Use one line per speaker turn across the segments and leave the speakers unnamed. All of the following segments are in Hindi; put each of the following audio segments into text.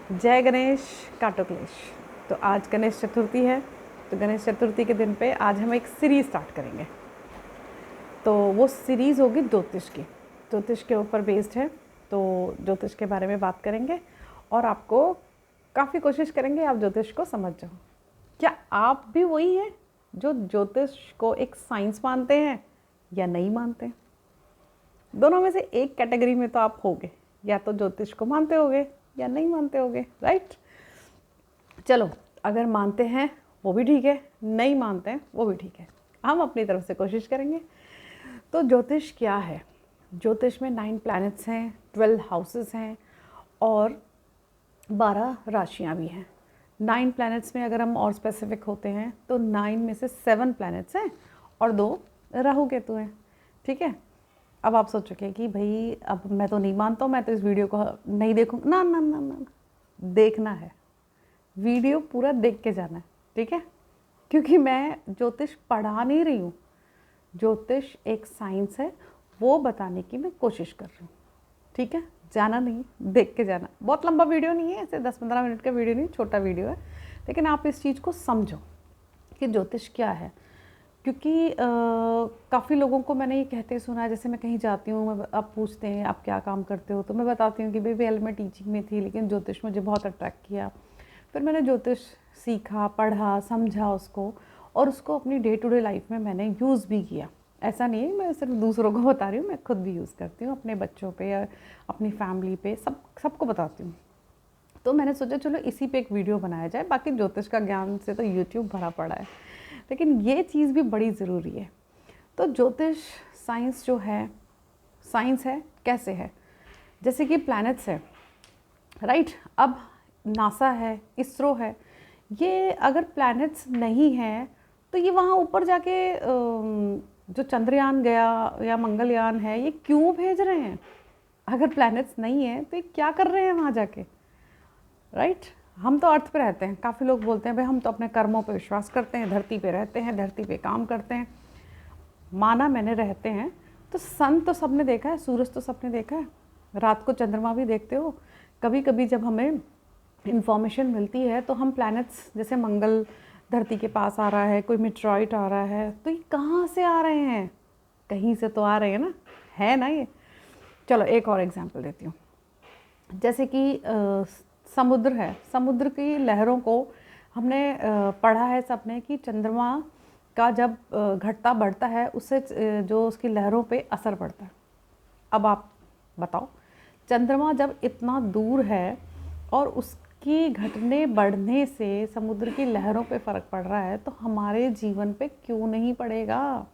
जय गणेश काटो क्लेश। तो आज गणेश चतुर्थी है, तो गणेश चतुर्थी के दिन पे आज हम एक सीरीज़ स्टार्ट करेंगे। तो वो सीरीज़ होगी ज्योतिष की, ज्योतिष के ऊपर बेस्ड है। तो ज्योतिष के बारे में बात करेंगे और आपको काफ़ी कोशिश करेंगे आप ज्योतिष को समझ जाओ। क्या आप भी वही हैं जो ज्योतिष को एक साइंस मानते हैं या नहीं मानते? दोनों में से एक कैटेगरी में तो आप होगे, या तो ज्योतिष को मानते होगे या नहीं मानते होगे, राइट? चलो, अगर मानते हैं वो भी ठीक है, नहीं मानते हैं वो भी ठीक है, हम अपनी तरफ से कोशिश करेंगे। तो ज्योतिष क्या है? ज्योतिष में 9 प्लैनेट्स हैं, 12 हाउसेस हैं और 12 राशियां भी हैं। 9 प्लैनेट्स में अगर हम और स्पेसिफिक होते हैं तो 9 में से 7 प्लैनेट्स हैं और 2 राहु केतु हैं, ठीक है। अब आप सोचोगे कि भाई अब मैं तो नहीं मानता हूँ, मैं तो इस वीडियो को नहीं देखूँगा। ना ना ना ना, देखना है, वीडियो पूरा देख के जाना है, ठीक है। क्योंकि मैं ज्योतिष पढ़ा नहीं रही हूँ, ज्योतिष एक साइंस है, वो बताने की मैं कोशिश कर रही हूँ, ठीक है। जाना नहीं, देख के जाना। बहुत लंबा वीडियो नहीं है, ऐसे 10-15 मिनट का वीडियो नहीं, छोटा वीडियो है, लेकिन आप इस चीज़ को समझो कि ज्योतिष क्या है। क्योंकि काफ़ी लोगों को मैंने ये कहते सुना है, जैसे मैं कहीं जाती हूँ, मैं आप पूछते हैं आप क्या काम करते हो, तो मैं बताती हूँ कि भाई पहले मैं टीचिंग में थी, लेकिन ज्योतिष मुझे बहुत अट्रैक्ट किया। फिर मैंने ज्योतिष सीखा, पढ़ा, समझा उसको, और उसको अपनी डे टू डे लाइफ में मैंने यूज़ भी किया। ऐसा नहीं है मैं सिर्फ दूसरों को बता रही हूँ, मैं खुद भी यूज़ करती हूँ अपने बच्चों पे या अपनी फैमिली पे, सबको बताती हूँ। तो मैंने सोचा चलो इसी पे एक वीडियो बनाया जाए। बाकी ज्योतिष का ज्ञान से तो यूट्यूब भरा पड़ा है, लेकिन ये चीज़ भी बड़ी ज़रूरी है। तो ज्योतिष साइंस जो है, साइंस है कैसे है, जैसे कि प्लैनेट्स है, राइट। अब नासा है, इसरो है, ये अगर प्लैनेट्स नहीं हैं तो ये वहाँ ऊपर जाके जो चंद्रयान गया या मंगलयान है, ये क्यों भेज रहे हैं? अगर प्लैनेट्स नहीं है तो ये क्या कर रहे हैं वहाँ जाके, राइट। हम तो अर्थ पे रहते हैं, काफ़ी लोग बोलते हैं भाई हम तो अपने कर्मों पे विश्वास करते हैं, धरती पे रहते हैं, धरती पे काम करते हैं। माना मैंने रहते हैं, तो सन तो सबने देखा है, सूरज तो सबने देखा है, रात को चंद्रमा भी देखते हो। कभी कभी जब हमें इंफॉर्मेशन मिलती है तो हम प्लैनेट्स, जैसे मंगल धरती के पास आ रहा है, कोई मिट्रॉइट आ रहा है, तो ये कहाँ से आ रहे हैं? कहीं से तो आ रहे हैं ना, है ना ये। चलो एक और एग्जांपल देती हूँ। जैसे कि समुद्र है, समुद्र की लहरों को हमने पढ़ा है सबने कि चंद्रमा का जब घटता बढ़ता है, उससे जो उसकी लहरों पे असर पड़ता है। अब आप बताओ, चंद्रमा जब इतना दूर है और उसकी घटने बढ़ने से समुद्र की लहरों पे फ़र्क पड़ रहा है, तो हमारे जीवन पे क्यों नहीं पड़ेगा?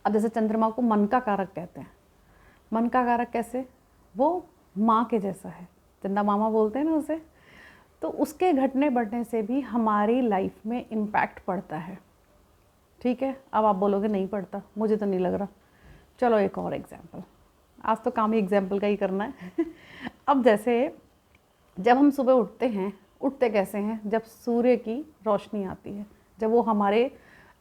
अब जैसे चंद्रमा को मन का कारक कहते हैं। मन का कारक कैसे? वो माँ के जैसा है, चंदा मामा बोलते हैं ना उसे। तो उसके घटने बढ़ने से भी हमारी लाइफ में इम्पैक्ट पड़ता है, ठीक है। अब आप बोलोगे नहीं पड़ता, मुझे तो नहीं लग रहा। चलो एक और एग्जांपल, आज तो काम ही एग्जांपल का ही करना है। अब जैसे जब हम सुबह उठते हैं, उठते कैसे हैं? जब सूर्य की रोशनी आती है, जब वो हमारे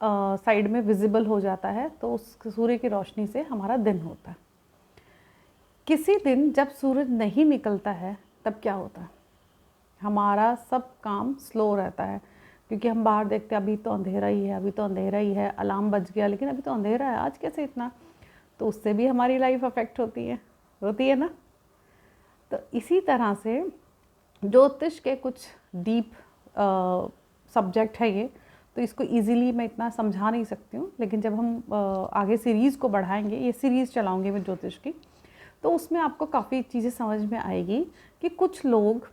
साइड में विजिबल हो जाता है, तो उस सूर्य की रोशनी से हमारा दिन होता है। किसी दिन जब सूरज नहीं निकलता है, तब क्या होता है? हमारा सब काम स्लो रहता है, क्योंकि हम बाहर देखते हैं अभी तो अंधेरा ही है, अभी तो अंधेरा ही है, अलार्म बज गया लेकिन अभी तो अंधेरा है, आज कैसे इतना? तो उससे भी हमारी लाइफ अफेक्ट होती है ना। तो इसी तरह से ज्योतिष के कुछ डीप सब्जेक्ट है ये, तो इसको इजीली मैं इतना समझा नहीं सकती हूँ, लेकिन जब हम आगे सीरीज़ को बढ़ाएंगे, ये सीरीज़ चलाऊँगी मैं ज्योतिष की, तो उसमें आपको काफ़ी चीज़ें समझ में आएगी कि कुछ लोग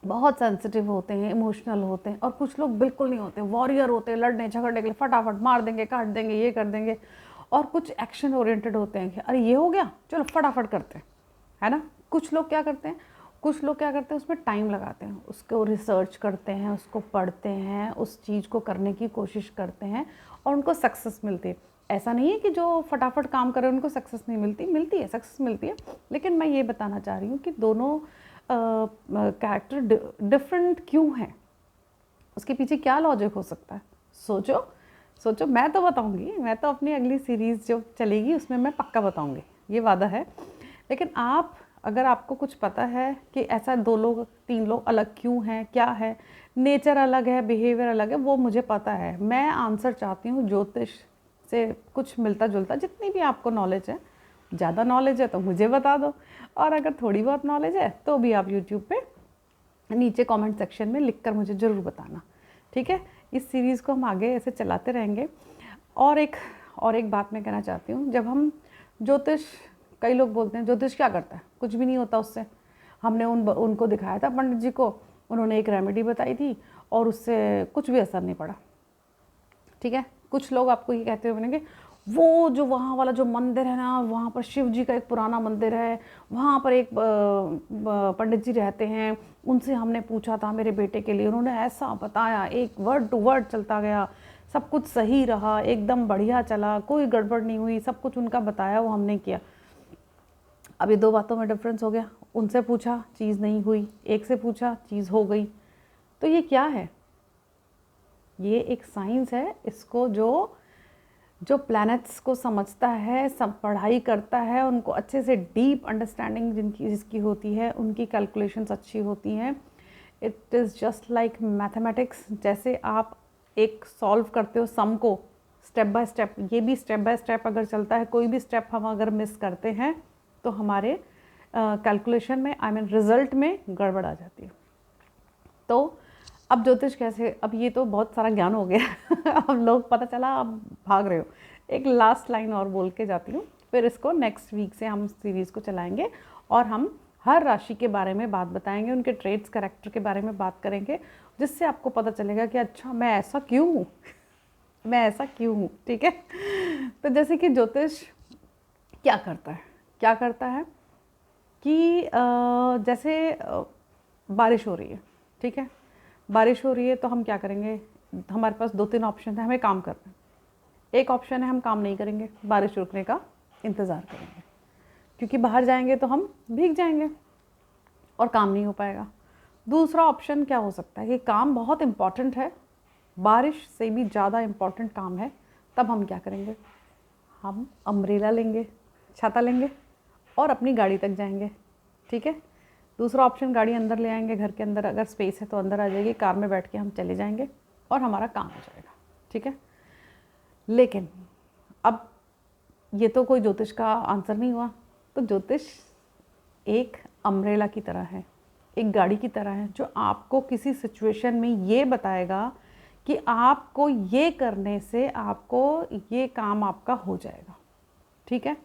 बहुत सेंसिटिव होते हैं, इमोशनल होते हैं, और कुछ लोग बिल्कुल नहीं होते, वॉरियर होते हैं, लड़ने झगड़ने के लिए फटाफट मार देंगे, काट देंगे, ये कर देंगे। और कुछ एक्शन ओरिएंटेड होते हैं कि अरे ये हो गया, चलो फटाफट करते हैं, है ना। कुछ लोग क्या करते हैं, उसमें टाइम लगाते हैं, उसको रिसर्च करते हैं, उसको पढ़ते हैं, उस चीज़ को करने की कोशिश करते हैं और उनको सक्सेस मिलती है। ऐसा नहीं है कि जो फटाफट काम करे उनको सक्सेस नहीं मिलती, मिलती है, सक्सेस मिलती है। लेकिन मैं ये बताना चाह रही हूँ कि दोनों कैरेक्टर डिफरेंट क्यों हैं, उसके पीछे क्या लॉजिक हो सकता है? सोचो। मैं तो बताऊंगी, मैं तो अपनी अगली सीरीज़ जो चलेगी उसमें मैं पक्का बताऊंगी, ये वादा है। लेकिन आप अगर आपको कुछ पता है कि ऐसा 2 लोग 3 लोग अलग क्यों हैं, क्या है, नेचर अलग है, बिहेवियर अलग है, वो मुझे पता है। मैं आंसर चाहती हूँ ज्योतिष से कुछ मिलता जुलता, जितनी भी आपको नॉलेज है। ज़्यादा नॉलेज है तो मुझे बता दो, और अगर थोड़ी बहुत नॉलेज है तो भी आप यूट्यूब पे नीचे कमेंट सेक्शन में लिखकर मुझे ज़रूर बताना, ठीक है। इस सीरीज़ को हम आगे ऐसे चलाते रहेंगे। और एक बात मैं कहना चाहती हूँ, जब हम ज्योतिष, कई लोग बोलते हैं ज्योतिष क्या करता है, कुछ भी नहीं होता उससे। हमने उनको दिखाया था पंडित जी को, उन्होंने एक रेमेडी बताई थी और उससे कुछ भी असर नहीं पड़ा, ठीक है। कुछ लोग आपको ये कहते हुए बनेंगे, वो जो वहाँ वाला जो मंदिर है ना, वहाँ पर शिव जी का एक पुराना मंदिर है, वहाँ पर एक पंडित जी रहते हैं, उनसे हमने पूछा था मेरे बेटे के लिए, उन्होंने ऐसा बताया, एक वर्ड टू वर्ड चलता गया, सब कुछ सही रहा, एकदम बढ़िया चला, कोई गड़बड़ नहीं हुई, सब कुछ उनका बताया वो हमने किया। अब ये 2 बातों में डिफरेंस हो गया। उनसे पूछा, चीज़ नहीं हुई, एक से पूछा, चीज़ हो गई। तो ये क्या है? ये एक साइंस है। इसको जो प्लैनेट्स को समझता है, सब पढ़ाई करता है, उनको अच्छे से डीप अंडरस्टैंडिंग जिसकी होती है, उनकी कैलकुलेशंस अच्छी होती हैं। It is just like mathematics. जैसे आप एक सॉल्व करते हो सम को स्टेप बाय स्टेप, ये भी स्टेप बाय स्टेप अगर चलता है, कोई भी स्टेप हम अगर मिस करते हैं तो हमारे कैलकुलेशन में, आई मीन रिजल्ट में गड़बड़ आ जाती है। तो अब ज्योतिष कैसे, अब ये तो बहुत सारा ज्ञान हो गया अब लोग पता चला, अब भाग रहे हो। एक लास्ट लाइन और बोल के जाती हूँ, फिर इसको नेक्स्ट वीक से हम सीरीज़ को चलाएंगे और हम हर राशि के बारे में बात बताएंगे, उनके ट्रेड्स, कैरेक्टर के बारे में बात करेंगे, जिससे आपको पता चलेगा कि अच्छा मैं ऐसा क्यों हूँ मैं ऐसा क्यों हूँ, ठीक है। तो जैसे कि ज्योतिष क्या करता है कि जैसे बारिश हो रही है, ठीक है, बारिश हो रही है तो हम क्या करेंगे, हमारे पास 2-3 ऑप्शन है, हमें काम करना है। एक ऑप्शन है हम काम नहीं करेंगे, बारिश रुकने का इंतज़ार करेंगे, क्योंकि बाहर जाएंगे तो हम भीग जाएंगे और काम नहीं हो पाएगा। दूसरा ऑप्शन क्या हो सकता है कि काम बहुत इम्पॉर्टेंट है, बारिश से भी ज़्यादा इम्पॉर्टेंट काम है, तब हम क्या करेंगे, हम अम्ब्रेला लेंगे, छाता लेंगे और अपनी गाड़ी तक जाएंगे, ठीक है। दूसरा ऑप्शन, गाड़ी अंदर ले आएंगे, घर के अंदर अगर स्पेस है तो अंदर आ जाएगी, कार में बैठ के हम चले जाएंगे और हमारा काम हो जाएगा, ठीक है। लेकिन अब ये तो कोई ज्योतिष का आंसर नहीं हुआ। तो ज्योतिष एक अम्ब्रेला की तरह है, एक गाड़ी की तरह है, जो आपको किसी सिचुएशन में ये बताएगा कि आपको ये करने से आपको ये काम आपका हो जाएगा, ठीक है।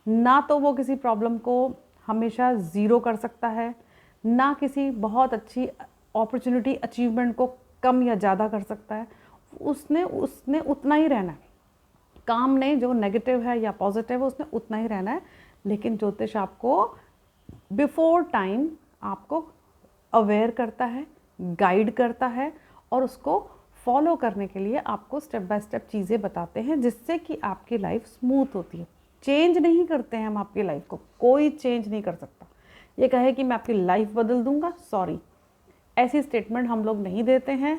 ना तो वो किसी प्रॉब्लम को हमेशा ज़ीरो कर सकता है, ना किसी बहुत अच्छी अपॉर्चुनिटी, अचीवमेंट को कम या ज़्यादा कर सकता है। उसने उतना ही रहना है, काम ने जो नेगेटिव है या पॉजिटिव है उसने उतना ही रहना है। लेकिन ज्योतिष आपको बिफोर टाइम आपको अवेयर करता है, गाइड करता है और उसको फॉलो करने के लिए आपको स्टेप बाय स्टेप चीज़ें बताते हैं, जिससे कि आपकी लाइफ स्मूथ होती है। चेंज नहीं करते हैं हम आपकी लाइफ को, कोई चेंज नहीं कर सकता। ये कहे कि मैं आपकी लाइफ बदल दूंगा, सॉरी, ऐसी स्टेटमेंट हम लोग नहीं देते हैं।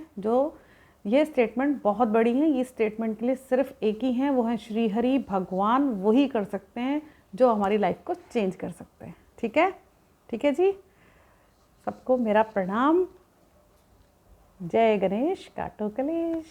ये स्टेटमेंट बहुत बड़ी है, ये स्टेटमेंट के लिए सिर्फ एक ही है, वो है श्री हरि भगवान, वही कर सकते हैं जो हमारी लाइफ को चेंज कर सकते हैं, ठीक है। ठीक है जी, सबको मेरा प्रणाम। जय गणेश, काटो कलेश।